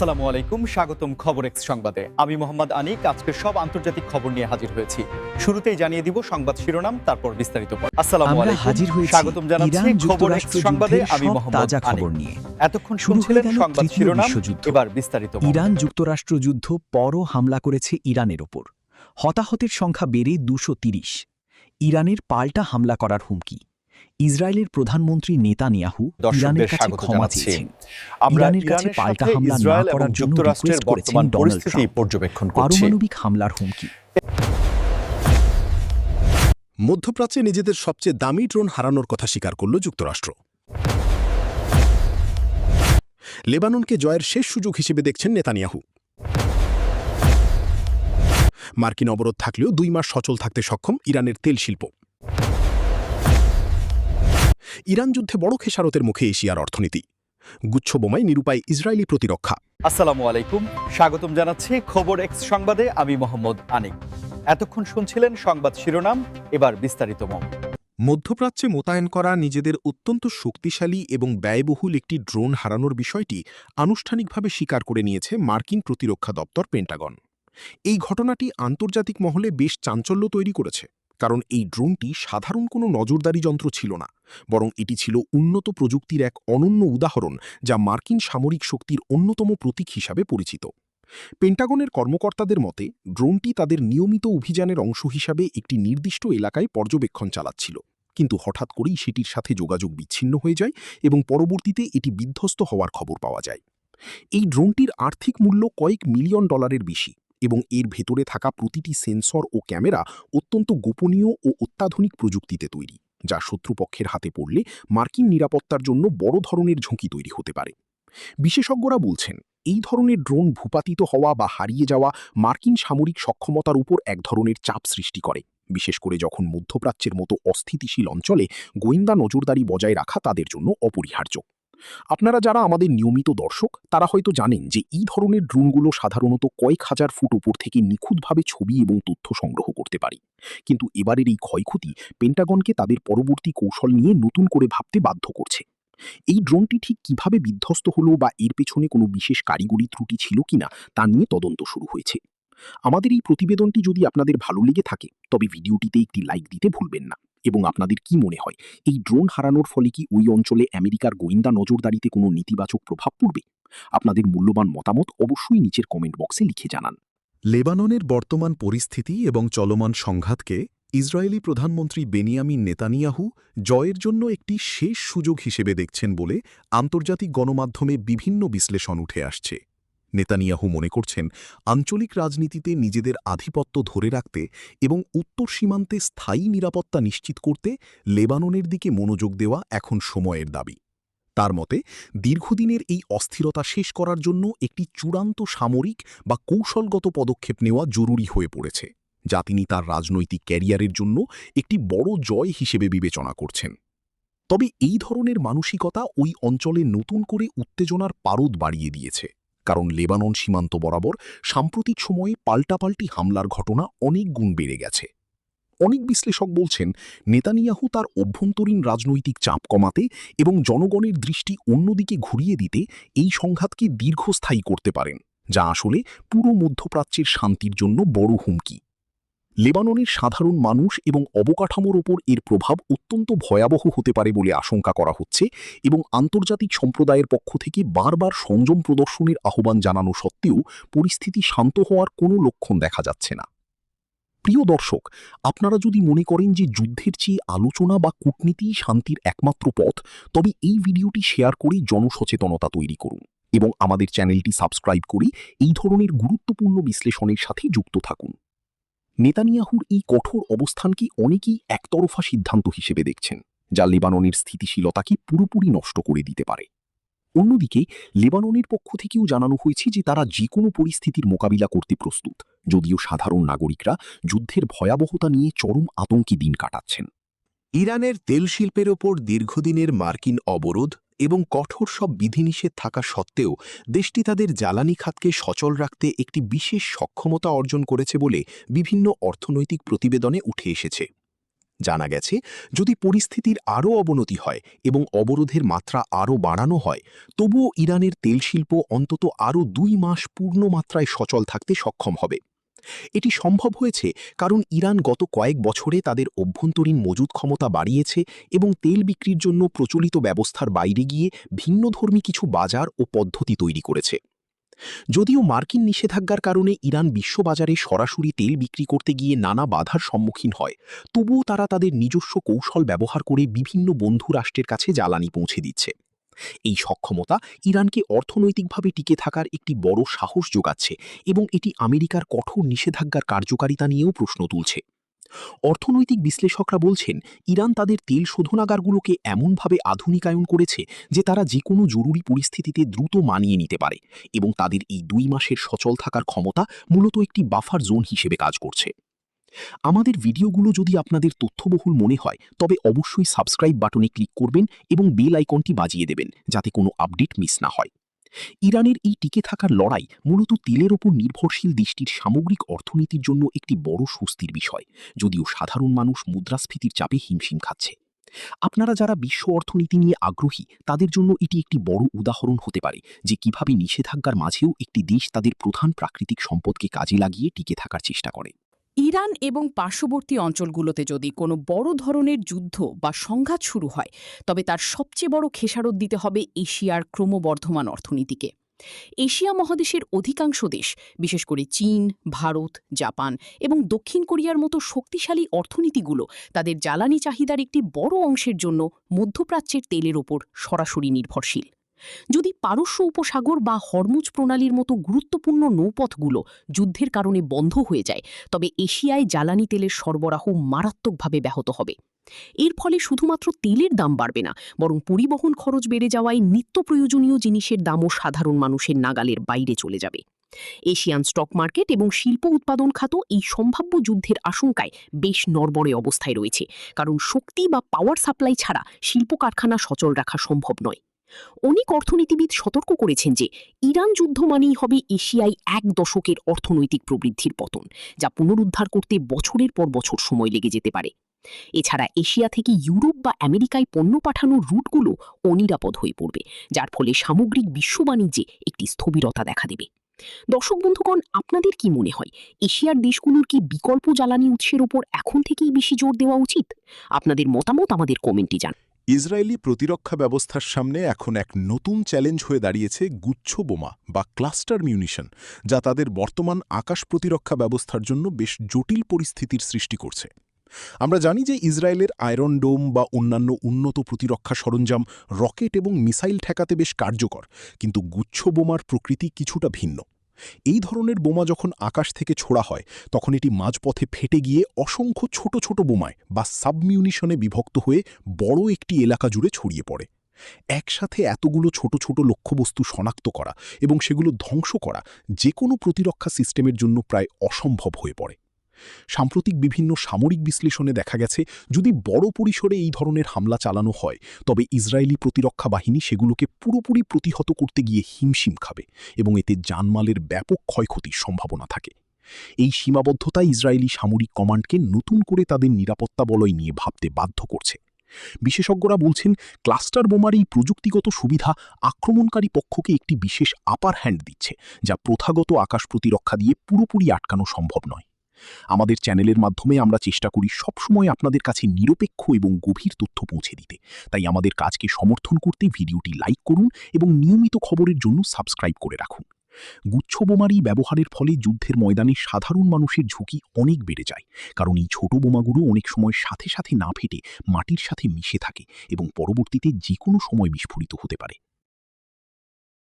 আসসালামু আলাইকুম, স্বাগতম খবর এক্স সংবাদে। আমি মোহাম্মদ আনিক। আজকে সব আন্তর্জাতিক খবর নিয়ে হাজির হয়েছি। শুরুতেই জানিয়ে দিব সংবাদ শিরোনাম, তারপর বিস্তারিত পড়ব। আসসালামু আমরা আলাইকুম, হাজির হয়েছি স্বাগতম জানাচ্ছি ইরান খবর এক্স যুক্তরাষ্ট্র সংবাদে। যুদ্ধের আমি সব মোহাম্মদ তাজা আনিক। খবর নিয়ে। এতক্ষণ শুরু হয়ে শুনছিলেন গেল সংবাদ তৃতীয় শিরোনাম, বিশ্বযুদ্ধ। এবার বিস্তারিত। ইরান যুক্তরাষ্ট্র যুদ্ধ পরও হামলা করেছে ইরানের ওপর। হতাহতের সংখ্যা বেড়ে ২৩০। ইরানের পাল্টা হামলা করার হুমকি। ইসরায়েলের প্রধানমন্ত্রী নেতানিয়াহু ইরানের কাছে ক্ষমা চেয়েছেন। ইরানের কাছে পাল্টা হামলা না করার জন্য রিকোয়েস্ট করেছেন ডোনাল্ড ট্রাম্প। পর্যবেক্ষণ করছি। পারমাণবিক হামলার হুমকি। মধ্যপ্রাচ্যে নিজেদের সবচেয়ে দামি ড্রোন হারানোর কথা স্বীকার করল যুক্তরাষ্ট্র। লেবাননকে জয়ের শেষ সুযোগ হিসেবে দেখছেন নেতানিয়াহু। মার্কিন অবরোধ থাকলেও ২ মাস সচল থাকতে সক্ষম ইরানের তেল শিল্প। ইরান যুদ্ধে বড় খেসারতের মুখে এশিয়ার অর্থনীতি। গুচ্ছ বোমায় নিরুপায় ইসরায়েলি প্রতিরক্ষা। আসসালামু আলাইকুম, স্বাগতম জানাচ্ছি খবর এক্স সংবাদে। আমি মোহাম্মদ আনিক। এতক্ষণ শুনছিলেন সংবাদ শিরোনাম, এবার বিস্তারিত। মধ্যপ্রাচ্যে মোতায়েন করা নিজেদের অত্যন্ত শক্তিশালী এবং ব্যয়বহুল একটি ড্রোন হারানোর বিষয়টি আনুষ্ঠানিকভাবে স্বীকার করে নিয়েছে মার্কিন প্রতিরক্ষা দপ্তর পেন্টাগন। এই ঘটনাটি আন্তর্জাতিক মহলে বেশ চাঞ্চল্য তৈরি করেছে, কারণ এই ড্রোনটি সাধারণ কোনো নজরদারি যন্ত্র ছিল না, বরং এটি ছিল উন্নত প্রযুক্তির এক অনন্য উদাহরণ, যা মার্কিন সামরিক শক্তির অন্যতম প্রতীক হিসাবে পরিচিত। পেন্টাগনের কর্মকর্তাদের মতে, ড্রোনটি তাদের নিয়মিত অভিযানের অংশ হিসাবে একটি নির্দিষ্ট এলাকায় পর্যবেক্ষণ চালাচ্ছিল, কিন্তু হঠাৎ করেই সেটির সাথে যোগাযোগ বিচ্ছিন্ন হয়ে যায় এবং পরবর্তীতে এটি বিধ্বস্ত হওয়ার খবর পাওয়া যায়। এই ড্রোনটির আর্থিক মূল্য কয়েক মিলিয়ন ডলারের বেশি এবং এর ভেতরে থাকা প্রতিটি সেন্সর ও ক্যামেরা অত্যন্ত গোপনীয় ও অত্যাধুনিক প্রযুক্তিতে তৈরি, যা শত্রুপক্ষের হাতে পড়লে মার্কিন নিরাপত্তার জন্য বড় ধরনের ঝুঁকি তৈরি হতে পারে। বিশেষজ্ঞরা বলছেন, এই ধরনের ড্রোন ভূপাতিত হওয়া বা হারিয়ে যাওয়া মার্কিন সামরিক সক্ষমতার উপর এক ধরনের চাপ সৃষ্টি করে, বিশেষ করে যখন মধ্যপ্রাচ্যের মতো অস্থিতিশীল অঞ্চলে গোয়েন্দা নজরদারি বজায় রাখা তাদের জন্য অপরিহার্য। আপনারা যারা আমাদের নিয়মিত দর্শক, তারা হয়তো জানেন যে এই ধরনের ড্রোনগুলো সাধারণত কয়েক হাজার ফুট উপর থেকে নিখুঁতভাবে ছবি এবং তথ্য সংগ্রহ করতে পারে। কিন্তু এবারের এই ক্ষয়ক্ষতি পেন্টাগনকে তাদের পরবর্তী কৌশল নিয়ে নতুন করে ভাবতে বাধ্য করছে। এই ড্রোনটি ঠিক কিভাবে বিধ্বস্ত হলো বা এর পেছনে কোনো বিশেষ কারিগরি ত্রুটি ছিল কিনা তা নিয়ে তদন্ত শুরু হয়েছে। আমাদের এই প্রতিবেদনটি যদি আপনাদের ভালো লেগে থাকে, তবে ভিডিওটিতে একটি লাইক দিতে ভুলবেন না। এবং আপনাদের কি মনে হয়, এই ড্রোন হারানোর ফলে কি ওই অঞ্চলে আমেরিকার গোয়েন্দা নজরদারিতে কোনো নেতিবাচক প্রভাব পড়বে? আপনাদের মূল্যবান মতামত অবশ্যই নিচের কমেন্ট বক্সে লিখে জানান। লেবাননের বর্তমান পরিস্থিতি এবং চলমান সংঘাতকে ইসরায়েলি প্রধানমন্ত্রী বেনিয়ামিন নেতানিয়াহু জয়ের জন্য একটি শেষ সুযোগ হিসেবে দেখছেন বলে আন্তর্জাতিক গণমাধ্যমে বিভিন্ন বিশ্লেষণ উঠে আসছে। নেতানিয়াহু মনে করছেন, আঞ্চলিক রাজনীতিতে নিজেদের আধিপত্য ধরে রাখতে এবং উত্তর সীমান্তে স্থায়ী নিরাপত্তা নিশ্চিত করতে লেবাননের দিকে মনোযোগ দেওয়া এখন সময়ের দাবি। তার মতে, দীর্ঘদিনের এই অস্থিরতা শেষ করার জন্য একটি চূড়ান্ত সামরিক বা কৌশলগত পদক্ষেপ নেওয়া জরুরি হয়ে পড়েছে, যা তিনি তার রাজনৈতিক ক্যারিয়ারের জন্য একটি বড় জয় হিসেবে বিবেচনা করছেন। তবে এই ধরনের মানসিকতা ওই অঞ্চলে নতুন করে উত্তেজনার পারদ বাড়িয়ে দিয়েছে, কারণ লেবানন সীমান্ত বরাবর সাম্প্রতিক সময়ে পাল্টাপাল্টি হামলার ঘটনা অনেক গুণ বেড়ে গেছে। অনেক বিশ্লেষক বলছেন, নেতানিয়াহু তার অভ্যন্তরীণ রাজনৈতিক চাপ কমাতে এবং জনগণের দৃষ্টি অন্যদিকে ঘুরিয়ে দিতে এই সংঘাতকে দীর্ঘস্থায়ী করতে পারেন, যা আসলে পুরো মধ্যপ্রাচ্যের শান্তির জন্য বড় হুমকি। লেবাননের সাধারণ মানুষ এবং অবকাঠামোর ওপর এর প্রভাব অত্যন্ত ভয়াবহ হতে পারে বলে আশঙ্কা করা হচ্ছে এবং আন্তর্জাতিক সম্প্রদায়ের পক্ষ থেকে বারবার সংযম প্রদর্শনের আহ্বান জানানো সত্ত্বেও পরিস্থিতি শান্ত হওয়ার কোনো লক্ষণ দেখা যাচ্ছে না। প্রিয় দর্শক, আপনারা যদি মনে করেন যে যুদ্ধের চেয়ে আলোচনা বা কূটনীতিই শান্তির একমাত্র পথ, তবে এই ভিডিওটি শেয়ার করে জনসচেতনতা তৈরি করুন এবং আমাদের চ্যানেলটি সাবস্ক্রাইব করে এই ধরনের গুরুত্বপূর্ণ বিশ্লেষণের সাথে যুক্ত থাকুন। নেতানিয়াহুর এই কঠোর অবস্থানকে অনেকেই একতরফা সিদ্ধান্ত হিসেবে দেখছেন, যা লেবাননের স্থিতিশীলতাকে পুরোপুরি নষ্ট করে দিতে পারে। অন্যদিকে লেবাননের পক্ষ থেকেও জানানো হয়েছে যে তারা যে কোনো পরিস্থিতির মোকাবিলা করতে প্রস্তুত, যদিও সাধারণ নাগরিকরা যুদ্ধের ভয়াবহতা নিয়ে চরম আতঙ্কে দিন কাটাচ্ছেন। ইরানের তেল শিল্পের ওপর দীর্ঘদিনের মার্কিন অবরোধ এবং কঠোর সব বিধিনিষেধ থাকা সত্ত্বেও দেশটি তাদের জ্বালানি খাতকে সচল রাখতে একটি বিশেষ সক্ষমতা অর্জন করেছে বলে বিভিন্ন অর্থনৈতিক প্রতিবেদনে উঠে এসেছে। জানা গেছে, যদি পরিস্থিতির আরও অবনতি হয় এবং অবরোধের মাত্রা আরও বাড়ানো হয়, তবুও ইরানের তেল শিল্প অন্তত আরও 2 মাস পূর্ণ মাত্রায় সচল থাকতে সক্ষম হবে। এটি সম্ভব হয়েছে কারণ ইরান গত কয়েক বছরে তাদের অভ্যন্তরীণ মজুদ ক্ষমতা বাড়িয়েছে এবং তেল বিক্রির জন্য প্রচলিত ব্যবস্থার বাইরে গিয়ে ভিন্নধর্মী কিছু বাজার ও পদ্ধতি তৈরি করেছে। যদিও মার্কিন নিষেধাজ্ঞার কারণে ইরান বিশ্ববাজারে সরাসরি তেল বিক্রি করতে গিয়ে নানা বাধার সম্মুখীন হয়, তবুও তারা তাদের নিজস্ব কৌশল ব্যবহার করে বিভিন্ন বন্ধু রাষ্ট্রের কাছে জ্বালানি পৌঁছে দিচ্ছে। এই সক্ষমতা ইরানকে অর্থনৈতিকভাবে টিকে থাকার একটি বড় সাহস যোগাচ্ছে এবং এটি আমেরিকার কঠোর নিষেধাজ্ঞার কার্যকারিতা নিয়েও প্রশ্ন তুলছে। অর্থনৈতিক বিশ্লেষকরা বলছেন, ইরান তাদের তেল শোধনাগারগুলোকে এমনভাবে আধুনিকায়ন করেছে যে তারা যে কোনো জরুরি পরিস্থিতিতে দ্রুত মানিয়ে নিতে পারে এবং তাদের এই 2 মাসের সচল থাকার ক্ষমতা মূলত একটি বাফার জোন হিসেবে কাজ করছে। আমাদের ভিডিওগুলো যদি আপনাদের তথ্যবহুল মনে হয়, তবে অবশ্যই সাবস্ক্রাইব বাটনে ক্লিক করবেন এবং বেল আইকনটি বাজিয়ে দেবেন যাতে কোনো আপডেট মিস না হয়। ইরানের এই টিকে থাকার লড়াই মূলত তেলের ওপর নির্ভরশীল দেশটির সামগ্রিক অর্থনীতির জন্য একটি বড় স্বস্তির বিষয়, যদিও সাধারণ মানুষ মুদ্রাস্ফীতির চাপে হিমশিম খাচ্ছে। আপনারা যারা বিশ্ব অর্থনীতি নিয়ে আগ্রহী, তাদের জন্য এটি একটি বড় উদাহরণ হতে পারে যে কিভাবে নিষেধাজ্ঞার মাঝেও একটি দেশ তাদের প্রধান প্রাকৃতিক সম্পদকে কাজে লাগিয়ে টিকে থাকার চেষ্টা করে। ইরান এবং পার্শ্ববর্তী অঞ্চলগুলোতে যদি কোনো বড় ধরনের যুদ্ধ বা সংঘাত শুরু হয়, তবে তার সবচেয়ে বড় খেসারত দিতে হবে এশিয়ার ক্রমবর্ধমান অর্থনীতিকে। এশিয়া মহাদেশের অধিকাংশ দেশ, বিশেষ করে চীন, ভারত, জাপান এবং দক্ষিণ কোরিয়ার মতো শক্তিশালী অর্থনীতিগুলো তাদের জ্বালানি চাহিদার একটি বড় অংশের জন্য মধ্যপ্রাচ্যের তেলের ওপর সরাসরি নির্ভরশীল। যদি পারস্য উপসাগর বা হরমুজ প্রণালীর মতো গুরুত্বপূর্ণ নৌপথগুলো যুদ্ধের কারণে বন্ধ হয়ে যায়, তবে এশিয়ায় জ্বালানি তেলের সরবরাহ মারাত্মকভাবে ব্যাহত হবে। এর ফলে শুধুমাত্র তেলের দাম বাড়বে না, বরং পরিবহন খরচ বেড়ে যাওয়ায় নিত্য প্রয়োজনীয় জিনিসের দামও সাধারণ মানুষের নাগালের বাইরে চলে যাবে। এশিয়ান স্টক মার্কেট এবং শিল্প উৎপাদন খাত এই সম্ভাব্য যুদ্ধের আশঙ্কায় বেশ নড়বড়ে অবস্থায় রয়েছে, কারণ শক্তি বা পাওয়ার সাপ্লাই ছাড়া শিল্প কারখানা সচল রাখা সম্ভব নয়। অনেক অর্থনীতিবিদ সতর্ক করেছেন যে ইরান যুদ্ধ মানেই হবে এশিয়ায় 1 দশকের অর্থনৈতিক প্রবৃদ্ধির পতন, যা পুনরুদ্ধার করতে বছরের পর বছর সময় লেগে যেতে পারে। এছাড়া এশিয়া থেকে ইউরোপ বা আমেরিকায় পণ্য পাঠানোর রুটগুলো অনিরাপদ হয়ে পড়বে, যার ফলে সামগ্রিক বিশ্ব বাণিজ্যে একটি স্থবিরতা দেখা দেবে। দর্শক বন্ধুগণ, আপনাদের কি মনে হয়, এশিয়ার দেশগুলোর কি বিকল্প জ্বালানি উৎসের উপর এখন থেকেই বেশি জোর দেওয়া উচিত? আপনাদের মতামত আমাদের কমেন্টে জানান। ইসরায়েলি প্রতিরক্ষা ব্যবস্থার সামনে এখন এক নতুন চ্যালেঞ্জ হয়ে দাঁড়িয়েছে গুচ্ছ বোমা বা ক্লাস্টার মিউনিশন, যা তাদের বর্তমান আকাশ প্রতিরক্ষা ব্যবস্থার জন্য বেশ জটিল পরিস্থিতির সৃষ্টি করছে। আমরা জানি যে ইসরায়েলের আয়রন ডোম বা অন্যান্য উন্নত প্রতিরক্ষা সরঞ্জাম রকেট এবং মিসাইল ঠেকাতে বেশ কার্যকর, কিন্তু গুচ্ছ বোমার প্রকৃতি কিছুটা ভিন্ন। এই ধরনের বোমা যখন আকাশ থেকে ছোড়া হয়, তখন এটি মাঝপথে ফেটে গিয়ে অসংখ্য ছোট ছোট বোমায় বা সাবমিউনিশনে বিভক্ত হয়ে বড় একটি এলাকা জুড়ে ছড়িয়ে পড়ে। একসাথে এতগুলো ছোট ছোট লক্ষ্যবস্তু শনাক্ত করা এবং সেগুলো ধ্বংস করা যে কোনো প্রতিরক্ষা সিস্টেমের জন্য প্রায় অসম্ভব হয়ে পড়ে। সাম্প্রতিক বিভিন্ন সামরিক বিশ্লেষণে দেখা গেছে, যদি বড় পরিসরে এই ধরনের হামলা চালানো হয়, তবে ইসরায়েলি প্রতিরক্ষা বাহিনী সেগুলোকে পুরোপুরি প্রতিহত করতে গিয়ে হিমশিম খাবে এবং এতে জানমালের ব্যাপক ক্ষয়ক্ষতির সম্ভাবনা থাকে। এই সীমাবদ্ধতা ইসরায়েলি সামরিক কমান্ডকে নতুন করে তাদের নিরাপত্তা বলয় নিয়ে ভাবতে বাধ্য করছে। বিশেষজ্ঞরা বলছেন, ক্লাস্টার বোমার এই প্রযুক্তিগত সুবিধা আক্রমণকারী পক্ষকে একটি বিশেষ আপার হ্যান্ড দিচ্ছে, যা প্রথাগত আকাশ প্রতিরক্ষা দিয়ে পুরোপুরি আটকানো সম্ভব নয়। আমাদের চ্যানেলের মাধ্যমে আমরা চেষ্টা করি সবসময় আপনাদের কাছে নিরপেক্ষ এবং গভীর তথ্য পৌঁছে দিতে, তাই আমাদের কাজকে সমর্থন করতে ভিডিওটি লাইক করুন এবং নিয়মিত খবরের জন্য সাবস্ক্রাইব করে রাখুন। গুচ্ছ বোমার এই ব্যবহারের ফলে যুদ্ধের ময়দানে সাধারণ মানুষের ঝুঁকি অনেক বেড়ে যায়, কারণ এই ছোট বোমাগুলো অনেক সময় সাথে সাথে না ফেটে মাটির সাথে মিশে থাকে এবং পরবর্তীতে যে কোনো সময় বিস্ফোরিত হতে পারে।